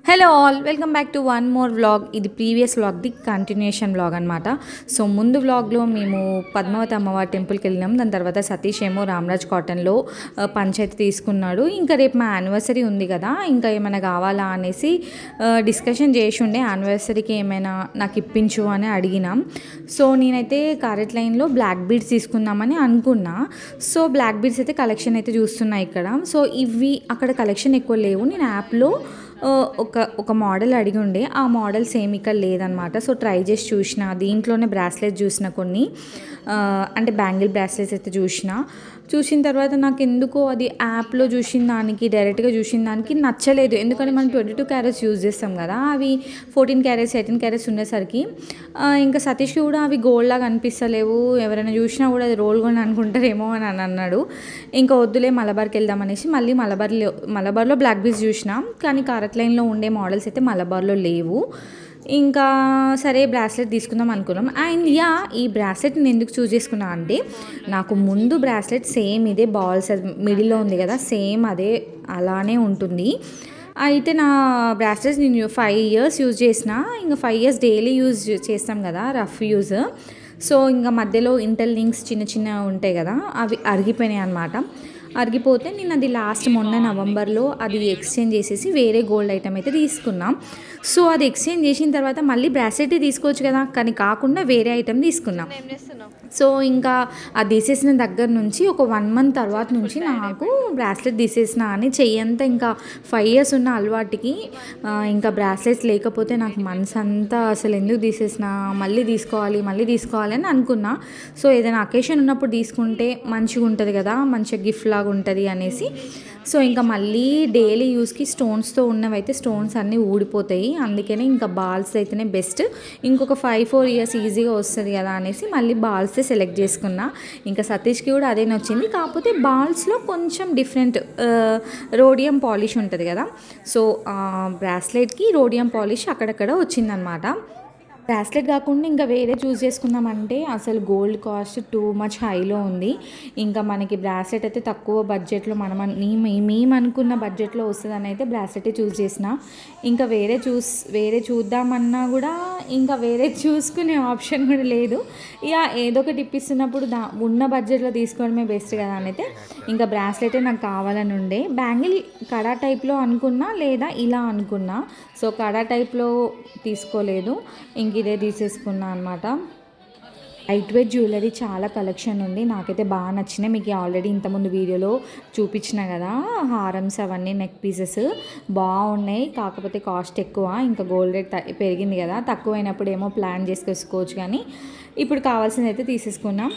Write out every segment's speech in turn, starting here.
Hello all, welcome back to one more vlog. ఇది previous వ్లాగ్ది continuation vlog అనమాట. So ముందు వ్లాగ్లో మేము పద్మావతి అమ్మవారి టెంపుల్కి వెళ్ళినాం. దాని తర్వాత సతీష్ ఏమో రామ్రాజ్ కాటన్లో పంచాయతీ తీసుకున్నాడు. ఇంకా రేపు మా యానివర్సరీ ఉంది కదా, ఇంకా ఏమైనా కావాలా అనేసి డిస్కషన్ చేసి ఉండే. యానివర్సరీకి ఏమైనా నాకు ఇప్పించు అని అడిగినాం. సో నేనైతే కారెట్ లైన్లో బ్లాక్ బీడ్స్ తీసుకుందామని అనుకున్నా. సో బ్లాక్ బీడ్స్ అయితే కలెక్షన్ అయితే చూస్తున్నా ఇక్కడ. సో ఇవి అక్కడ కలెక్షన్ ఎక్కువ లేవు. నేను యాప్లో ఒక మోడల్ అడిగి ఉండే, ఆ మోడల్ సేమ్ ఇక్కడ లేదనమాట. సో ట్రై చేసి చూసిన, దీంట్లోనే బ్రాస్లెట్ చూసిన కొన్ని, అంటే బ్యాంగిల్ బ్రాస్లెట్స్ అయితే చూసిన తర్వాత నాకు ఎందుకో అది యాప్లో చూసిన దానికి డైరెక్ట్గా చూసిన దానికి నచ్చలేదు. ఎందుకంటే మనం 22 క్యారెట్స్ యూజ్ చేస్తాం కదా, అవి 14 క్యారెట్స్ 18 క్యారెట్స్ ఉండేసరికి ఇంకా సతీష్కి కూడా అవి గోల్డ్ లాగా అనిపిస్తలేవు. ఎవరైనా చూసినా కూడా అది రోల్ గోల్డ్ అనుకుంటారేమో అని అన్నాడు. ఇంకా వద్దులే మలబార్కి వెళ్దామనేసి మళ్ళీ మలబార్లో బ్లాక్ బీడ్స్ చూసినా, కానీ కారెట్ లైన్లో ఉండే మోడల్స్ అయితే మలబార్లో లేవు. ఇంకా సరే బ్రాస్లెట్ తీసుకుందాం అనుకున్నాం. అండ్ ఈ బ్రాస్లెట్ నేను ఎందుకు చూస్ చేసుకున్నా అంటే, నాకు ముందు బ్రాస్లెట్ సేమ్ ఇదే బాల్స్ మిడిల్లో ఉంది కదా, సేమ్ అదే అలానే ఉంటుంది. అయితే నా బ్రాస్లెట్స్ నేను 5 years యూజ్ చేసిన. ఇంకా 5 years డైలీ యూజ్ చేస్తాం కదా, రఫ్ యూజ్. సో ఇంకా మధ్యలో ఇంటర్లింక్స్ చిన్న ఉంటాయి కదా, అవి అరిగిపోయినాయి అనమాట. అరిగిపోతే నేను అది మొన్న నవంబర్లో అది ఎక్స్చేంజ్ చేసేసి వేరే గోల్డ్ ఐటమ్ అయితే తీసుకున్నాం. సో అది ఎక్స్చేంజ్ చేసిన తర్వాత మళ్ళీ బ్రాస్లెట్ తీసుకోవచ్చు కదా, కానీ కాకుండా వేరే ఐటమ్ తీసుకున్నాం. సో ఇంకా అది తీసేసిన దగ్గర నుంచి ఒక 1 month తర్వాత నుంచి నాకు బ్రాస్లెట్ తీసేసిన అని చెయ్యంతా ఇంకా 5 years ఉన్న అలవాటుకి ఇంకా బ్రాస్లెట్స్ లేకపోతే నాకు మనసు అంతా అసలు ఎందుకు తీసేసిన, మళ్ళీ తీసుకోవాలి అని అనుకున్నా. సో ఏదైనా అకేషన్ ఉన్నప్పుడు తీసుకుంటే మంచిగా ఉంటుంది కదా, మంచిగా గిఫ్ట్ లాగా ఉంటుంది అనేసి. సో ఇంకా మళ్ళీ డైలీ యూస్కి స్టోన్స్తో ఉన్నవైతే స్టోన్స్ అన్నీ ఊడిపోతాయి, అందుకనే ఇంకా బాల్స్ అయితేనే బెస్ట్. ఇంకొక 5-4 years ఈజీగా వస్తుంది కదా అనేసి మళ్ళీ బాల్సే సెలెక్ట్ చేసుకున్నా. ఇంకా సతీష్కి కూడా అదే నచ్చింది. కాకపోతే బాల్స్లో కొంచెం డిఫరెంట్ రోడియం పాలిష్ ఉంటుంది కదా, సో బ్రాస్లెట్కి రోడియం పాలిష్ అక్కడక్కడ వచ్చిందనమాట. బ్రాస్లెట్ కాకుండా ఇంకా వేరే చూస్ చేసుకుందామంటే అసలు గోల్డ్ కాస్ట్ టూ మచ్ హైలో ఉంది. ఇంకా మనకి బ్రాస్లెట్ అయితే తక్కువ బడ్జెట్లో మేము అనుకున్న బడ్జెట్లో వస్తుందని అయితే బ్రాస్లెటే చూస్ చేసిన. ఇంకా వేరే చూద్దామన్నా కూడా ఇంకా వేరే చూసుకునే ఆప్షన్ కూడా లేదు. ఇక ఏదో ఒకటి ఇప్పిస్తున్నప్పుడు ఉన్న బడ్జెట్లో తీసుకోవడమే బెస్ట్ కదా అని అయితే ఇంకా బ్రాస్లెటే నాకు కావాలని ఉండే. బ్యాంగిల్ కడా టైప్లో అనుకున్నా, లేదా ఇలా అనుకున్నా. సో కడా టైప్లో తీసుకోలేదు, ఇంక ఇదే తీసేసుకున్నా అనమాట. లైట్ వెయిట్ జ్యువెలరీ చాలా కలెక్షన్ ఉంది, నాకైతే బాగా నచ్చినాయి. మీకు ఆల్రెడీ ఇంతకుముందు వీడియోలో చూపించిన కదా, హారమ్స్ అవన్నీ నెక్ పీసెస్ బాగున్నాయి. కాకపోతే కాస్ట్ ఎక్కువ, ఇంకా గోల్డ్ రేట్ పెరిగింది కదా, తక్కువైనప్పుడు ఏమో ప్లాన్ చేసుకోవచ్చు. కానీ ఇప్పుడు కావాల్సింది అయితే తీసేసుకున్నాం.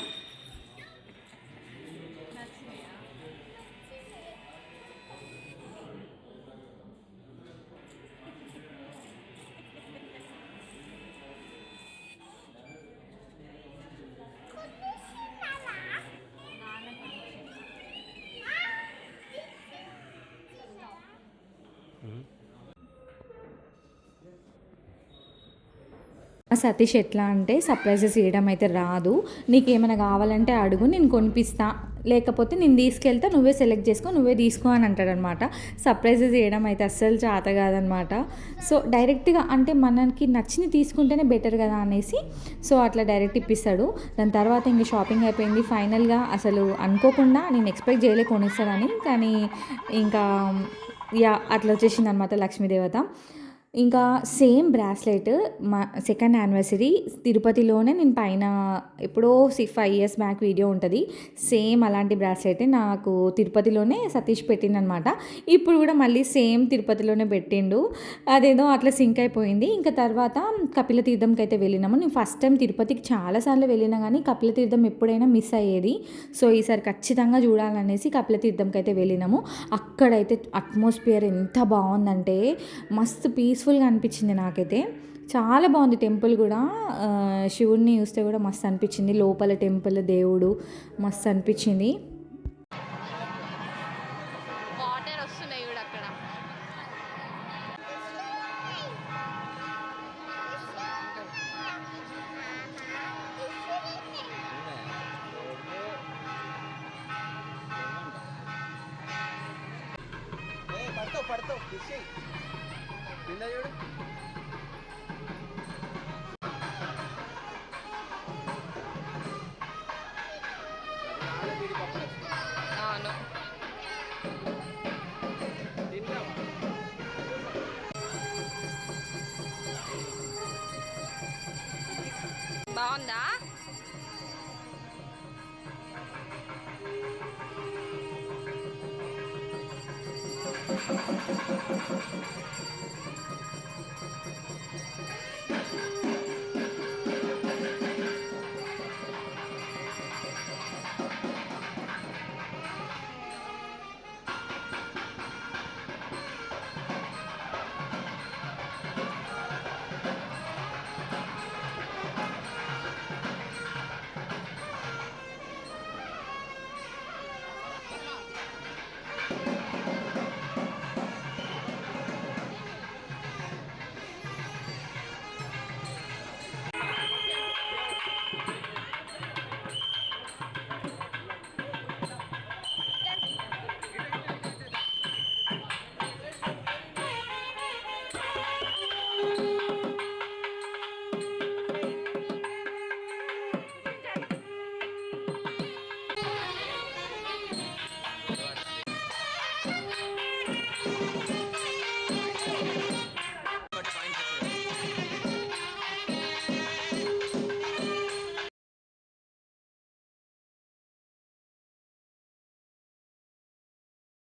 సతీష్ ఎట్లా అంటే సర్ప్రైజెస్ ఇవ్వడం అయితే రాదు, నీకు ఏమైనా కావాలంటే అడుగు, నేను కొనిపిస్తా, లేకపోతే నేను తీసుకెళ్తా, నువ్వే సెలెక్ట్ చేసుకో, నువ్వే తీసుకో అని అంటాడనమాట. సర్ప్రైజెస్ చేయడం అయితే అస్సలు చేత కాదనమాట. సో డైరెక్ట్గా అంటే మనకి నచ్చింది తీసుకుంటేనే బెటర్ కదా అనేసి సో అట్లా డైరెక్ట్ ఇప్పిస్తాడు. దాని తర్వాత ఇంక షాపింగ్ అయిపోయింది. ఫైనల్గా అసలు అనుకోకుండా నేను ఎక్స్పెక్ట్ చేయలే కొనిస్తాడని, కానీ ఇంకా అట్లా వచ్చేసింది అనమాట లక్ష్మీదేవత. ఇంకా సేమ్ బ్రాస్లెట్ మా సెకండ్ యానివర్సరీ తిరుపతిలోనే నేను పైన ఎప్పుడో 5 years బ్యాక్ వీడియో ఉంటుంది, సేమ్ అలాంటి బ్రాస్లెట్ నాకు తిరుపతిలోనే సతీష్ పెట్టిండనమాట. ఇప్పుడు కూడా మళ్ళీ సేమ్ తిరుపతిలోనే పెట్టిండు, అదేదో అట్లా సింక్ అయిపోయింది. ఇంకా తర్వాత కపిల తీర్థంకి అయితే వెళ్ళినాము. నేను ఫస్ట్ టైం తిరుపతికి చాలాసార్లు వెళ్ళినా కానీ కపిల తీర్థం ఎప్పుడైనా మిస్ అయ్యేది. సో ఈసారి ఖచ్చితంగా చూడాలనేసి కపిల తీర్థంకి అయితే వెళ్ళినాము. అక్కడైతే అట్మాస్ఫియర్ ఎంత బాగుందంటే మస్తు పీస్ఫుల్గా అనిపించింది నాకైతే. చాలా బాగుంది టెంపుల్ కూడా, శివుడిని చూస్తే కూడా మస్తు అనిపించింది. లోపల టెంపుల్ దేవుడు మస్తు అనిపించింది. పడతావు అవును. బాగుందా?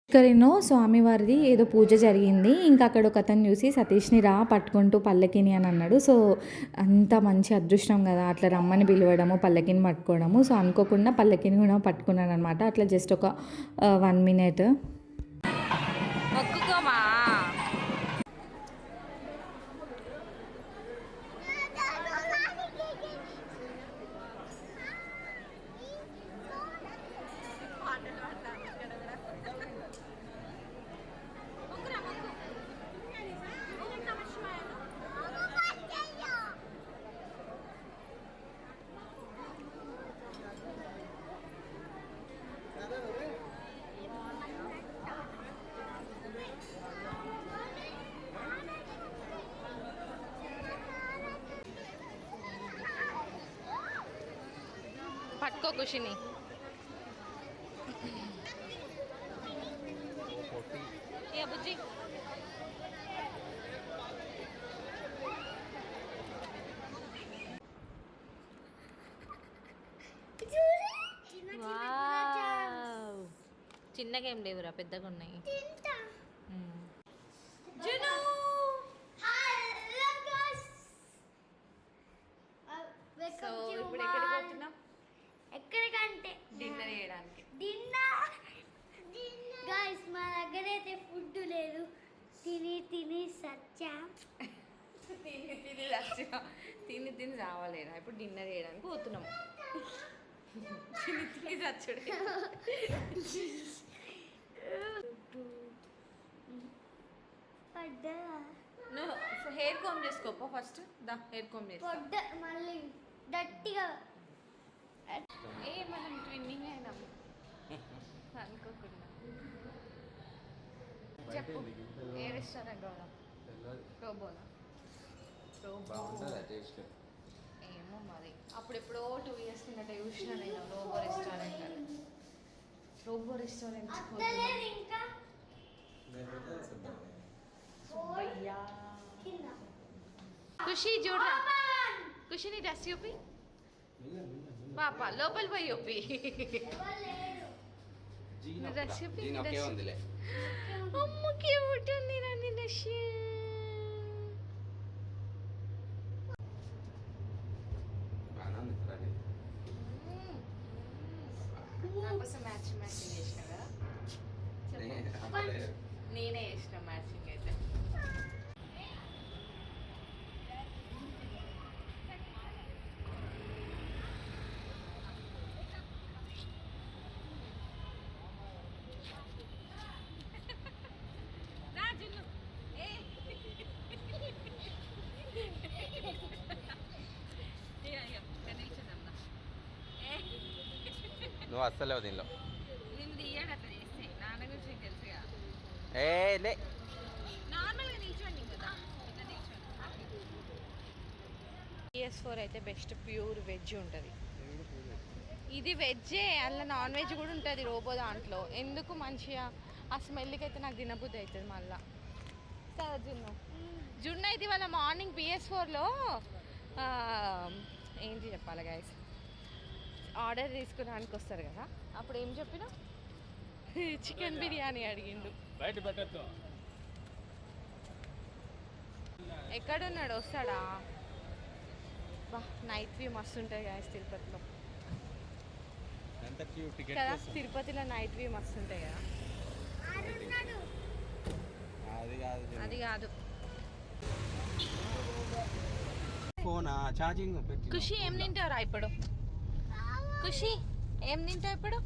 ఇక్కడేనో స్వామివారిది ఏదో పూజ జరిగింది. ఇంకా అక్కడ ఒక అతను చూసి సతీష్‌ని రా పట్టుకుంటూ పల్లకిని అని అన్నాడు. సో అంత మంచి అదృష్టం కదా అట్లా రమ్మని పిలవడము, పల్లకిని పట్టుకోవడము. సో అనుకోకుండా పల్లకిని కూడా పట్టుకున్నాననమాట. అట్లా జస్ట్ ఒక 1 మినిట్. మొక్కుకోమా. పట్టుకో ఖుషిని. ఏ బుజ్జి చిన్నగా ఏం లేవురా, పెద్దగా ఉన్నాయి. సో ఇప్పుడు ఎక్కడికి పోతున్నాం? ఎక్కడికంటే డిన్నర్ చేయడానికి. గైస్ మా దగ్గర అయితే ఫుడ్ లేదు, తిని తిని సచ్చాం. తిని రావాలేరా. ఇప్పుడు డిన్నర్ చేయడానికి పోతున్నాం. తిని చచ్చుడే. నువ్వు హెయిర్ కోమ్ చేసుకోపో ఫస్ట్. దా హెయిర్ కోమ్ చేసుకో. మళ్ళీ గట్టిగా మనం ట్విన్నింగ్ అయినాము అనుకోకుండా. చెప్పు, ఏ రెస్టారెంట్ పోదాం? రోబోనా? ఏమో మరి. అప్పుడెప్పుడో 2 years కిందట చూసిన నేను రోబో రెస్టారెంట్ అని. రోబో రెస్టారెంట్ ఇంకా ఖుషి చూడరా. ఖుషిని డ్రెస్ చూపి పాప, లోపల పోయి చూపి డ్రెస్ చూపి. అమ్మకి ఏమిటి నన్ను డ్రెస్. నాకోసం మ్యాచింగ్ చేసిన కదా. నేనే చేసిన మ్యాచింగ్ అయితే. నువ్వు అస్సలేవు దీనిలో. నేను తీయడు అట్లా చేస్తే. నాన్న గురించి నీకు తెలుసుగా. లే నార్మల్గా నిల్చోండి కదా. PS4 అయితే బెస్ట్, ప్యూర్ వెజ్ ఉంటుంది. ఇది వెజ్జే, అలా నాన్ వెజ్ కూడా ఉంటుంది రోబో దాంట్లో. ఎందుకు మంచిగా ఆ స్మెల్కి అయితే నాకు తినబుద్ధి అవుతుంది మళ్ళా కదా జున్ను అయితే వాళ్ళ మార్నింగ్ PS4లో ఏంటి చెప్పాలి గైస్, ఆర్డర్ తీసుకురానికి వస్తారు కదా, అప్పుడు ఏం చెప్పినా చికెన్ బిర్యానీ అడిగిండు. బయట పెట్టద్దు. ఎక్కడున్నాడు, వస్తాడా? బా నైట్ వ్యూ మస్తు ఉంటుంది గైస్ తిరుపతిలో కదా. తిరుపతిలో నైట్ వ్యూ మస్తు ఉంటాయి కదా. అది కాదు ఫోనా ఛార్జింగ్ పెట్టి. ఖుషి ఏం తింటావురా ఇప్పుడు? ఖుషి ఏం తింటావు ఇప్పుడు?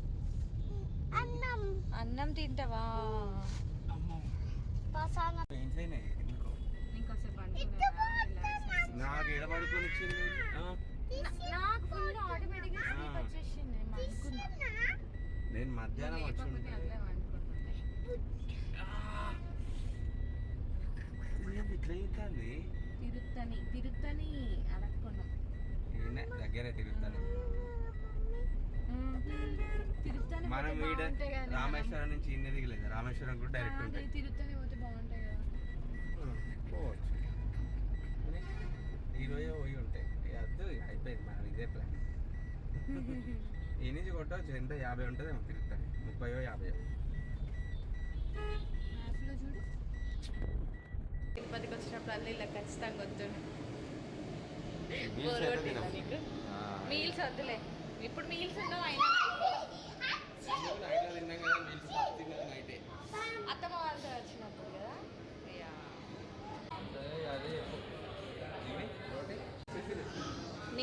అన్నం తింటావా? నాకు ఎడబడుకొని వచ్చింది. నేను మధ్యాహ్నం వచ్చింది. ఇట్లా అవుతుంది. తిరుత్తని అడగకుండా దగ్గరే తిరుగుతాను. మనం వీడ రామేశ్వరం నుంచి ఇన్ని దిగలేదు, రామేశ్వరం కూడా డైరెక్ట్ ఉంటాయి. తిరుత్తని పోతే బాగుంటాయి కదా. పోవచ్చు, ఈరోజే పోయి ఉంటాయి. అద్దు అయిపోయింది మనం ఇదే ప్లాన్. ఈ నుంచి కొట్టవచ్చు. ఎంత 50 ఉంటుంది ఏమో తిరుగుతాను, 30-50. చూడు తిరుపతికి వచ్చినప్పుడు ఇలా ఖచ్చితంగా వద్దు. మీల్స్ వద్దులే, ఇప్పుడు మీల్స్ ఉండవు. అయినా అత్తమ్మ వాళ్ళతో వచ్చినప్పుడు కదా.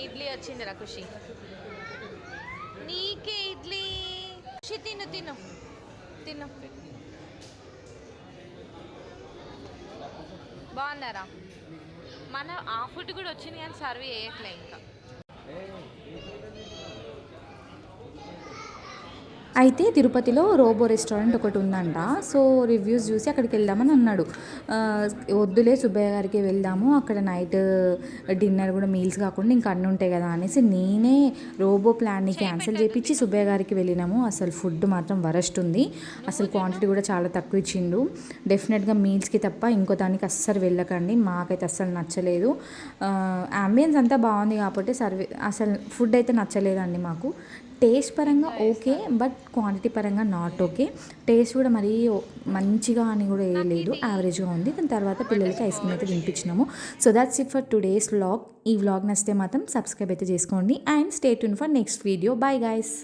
ఇడ్లీ వచ్చిందిరా ఖుషి, నీకే ఇడ్లీ. ఖుషి తిను తిను తిను. బాగుందారా? మన ఆ ఫుడ్ కూడా వచ్చింది కానీ సర్వ్ చేయట్లే ఇంకా. అయితే తిరుపతిలో రోబో రెస్టారెంట్ ఒకటి ఉందంట. సో రివ్యూస్ చూసి అక్కడికి వెళ్దామని అన్నాడు. వద్దులే సుబ్బయ్య గారికి వెళ్దాము, అక్కడ నైట్ డిన్నర్ కూడా మీల్స్ కాకుండా ఇంకా అన్నీ ఉంటాయి కదా అనేసి నేనే రోబో ప్లాన్ని క్యాన్సిల్ చేయించి సుబ్బయ్య గారికి వెళ్ళినాము. అసలు ఫుడ్ మాత్రం వరస్ట్ ఉంది. అసలు క్వాంటిటీ కూడా చాలా తక్కువ ఇచ్చిండు. డెఫినెట్గా మీల్స్కి తప్ప ఇంకో దానికి అస్సలు వెళ్ళకండి, మాకైతే అస్సలు నచ్చలేదు. అంబియన్స్ అంతా బాగుంది కాబట్టి అసలు ఫుడ్ అయితే నచ్చలేదండి మాకు. టేస్ట్ పరంగా ఓకే, బట్ క్వాంటిటీ పరంగా నాట్ ఓకే. టేస్ట్ కూడా మరీ మంచిగా అని కూడా వేయలేదు, యావరేజ్గా ఉంది. దాని తర్వాత పిల్లలకి ఐస్ క్రీమ్ అయితే తినిపించినాము. So that's it for today's vlog. ఈ వ్లాగ్ నచ్చితే మాత్రం సబ్స్క్రైబ్ అయితే చేసుకోండి and stay tune for next video. Bye guys.